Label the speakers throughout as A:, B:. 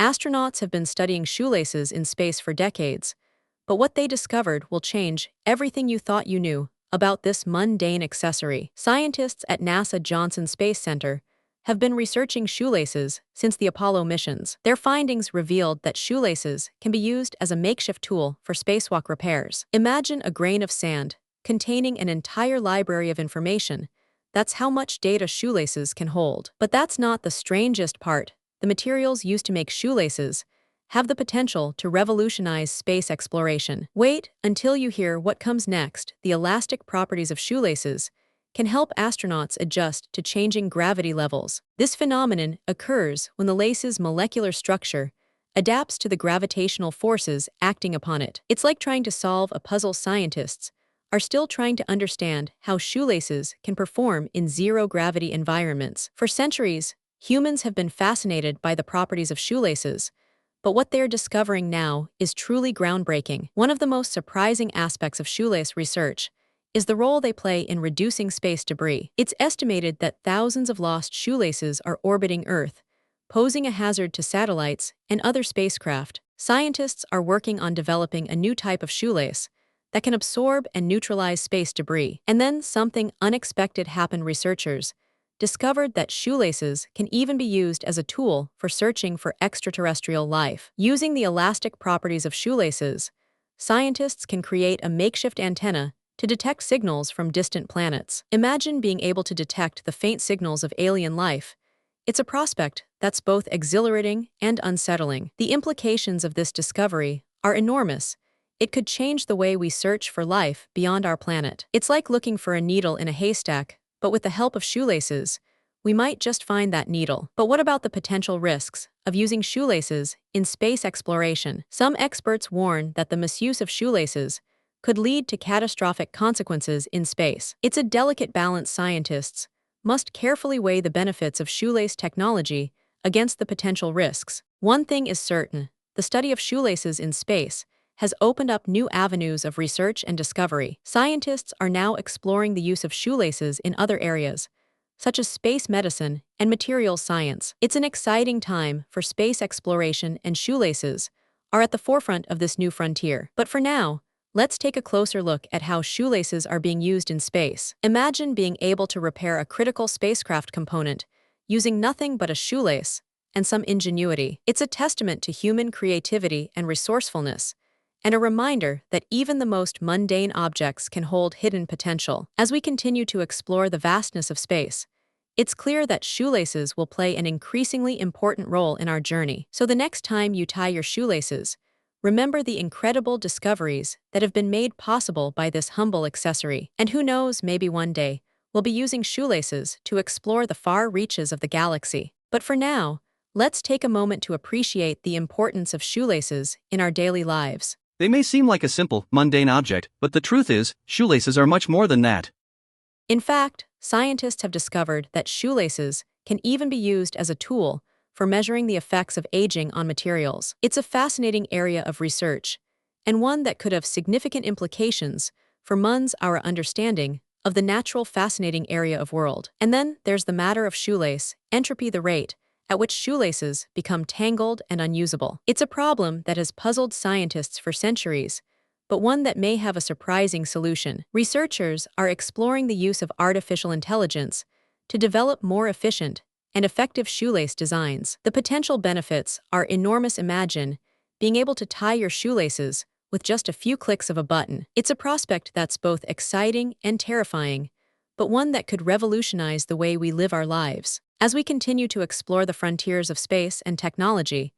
A: Astronauts have been studying shoelaces in space for decades, but what they discovered will change everything you thought you knew about this mundane accessory. Scientists at NASA Johnson Space Center have been researching shoelaces since the Apollo missions. Their findings revealed that shoelaces can be used as a makeshift tool for spacewalk repairs. Imagine a grain of sand containing an entire library of information. That's how much data shoelaces can hold. But that's not the strangest part. The materials used to make shoelaces have the potential to revolutionize space exploration. Wait until you hear what comes next. The elastic properties of shoelaces can help astronauts adjust to changing gravity levels. This phenomenon occurs when the lace's molecular structure adapts to the gravitational forces acting upon it. It's like trying to solve a puzzle. Scientists are still trying to understand how shoelaces can perform in zero-gravity environments. For centuries, humans have been fascinated by the properties of shoelaces, but what they're discovering now is truly groundbreaking. One of the most surprising aspects of shoelace research is the role they play in reducing space debris. It's estimated that thousands of lost shoelaces are orbiting Earth, posing a hazard to satellites and other spacecraft. Scientists are working on developing a new type of shoelace that can absorb and neutralize space debris. And then something unexpected happened. Researchers discovered that shoelaces can even be used as a tool for searching for extraterrestrial life. Using the elastic properties of shoelaces, scientists can create a makeshift antenna to detect signals from distant planets. Imagine being able to detect the faint signals of alien life. It's a prospect that's both exhilarating and unsettling. The implications of this discovery are enormous. It could change the way we search for life beyond our planet. It's like looking for a needle in a haystack, but with the help of shoelaces, we might just find that needle. But what about the potential risks of using shoelaces in space exploration? Some experts warn that the misuse of shoelaces could lead to catastrophic consequences in space. It's a delicate balance. Scientists must carefully weigh the benefits of shoelace technology against the potential risks. One thing is certain: the study of shoelaces in space has opened up new avenues of research and discovery. Scientists are now exploring the use of shoelaces in other areas, such as space medicine and materials science. It's an exciting time for space exploration, and shoelaces are at the forefront of this new frontier. But for now, let's take a closer look at how shoelaces are being used in space. Imagine being able to repair a critical spacecraft component using nothing but a shoelace and some ingenuity. It's a testament to human creativity and resourcefulness, and a reminder that even the most mundane objects can hold hidden potential. As we continue to explore the vastness of space, it's clear that shoelaces will play an increasingly important role in our journey. So the next time you tie your shoelaces, remember the incredible discoveries that have been made possible by this humble accessory. And who knows, maybe one day, we'll be using shoelaces to explore the far reaches of the galaxy. But for now, let's take a moment to appreciate the importance of shoelaces in our daily lives.
B: They may seem like a simple, mundane object, but the truth is, shoelaces are much more than that.
A: In fact, scientists have discovered that shoelaces can even be used as a tool for measuring the effects of aging on materials. It's a fascinating area of research, and one that could have significant implications for our understanding of the natural fascinating area of world. And then there's the matter of shoelace entropy, the rate at which shoelaces become tangled and unusable. It's a problem that has puzzled scientists for centuries, but one that may have a surprising solution. Researchers are exploring the use of artificial intelligence to develop more efficient and effective shoelace designs. The potential benefits are enormous. Imagine being able to tie your shoelaces with just a few clicks of a button. It's a prospect that's both exciting and terrifying, but one that could revolutionize the way we live our lives. As we continue to explore the frontiers of space and technology,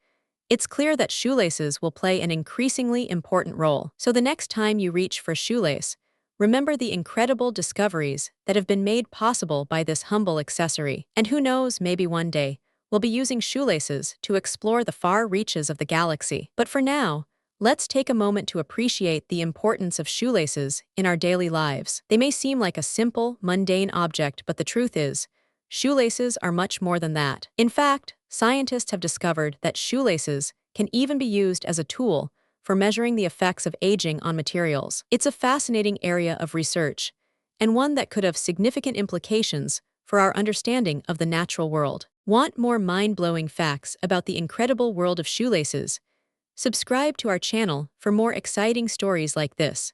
A: it's clear that shoelaces will play an increasingly important role. So the next time you reach for a shoelace, remember the incredible discoveries that have been made possible by this humble accessory. And who knows, maybe one day, we'll be using shoelaces to explore the far reaches of the galaxy. But for now, let's take a moment to appreciate the importance of shoelaces in our daily lives. They may seem like a simple, mundane object, but the truth is, shoelaces are much more than that. In fact, scientists have discovered that shoelaces can even be used as a tool for measuring the effects of aging on materials. It's a fascinating area of research, and one that could have significant implications for our understanding of the natural world. Want more mind-blowing facts about the incredible world of shoelaces? Subscribe to our channel for more exciting stories like this.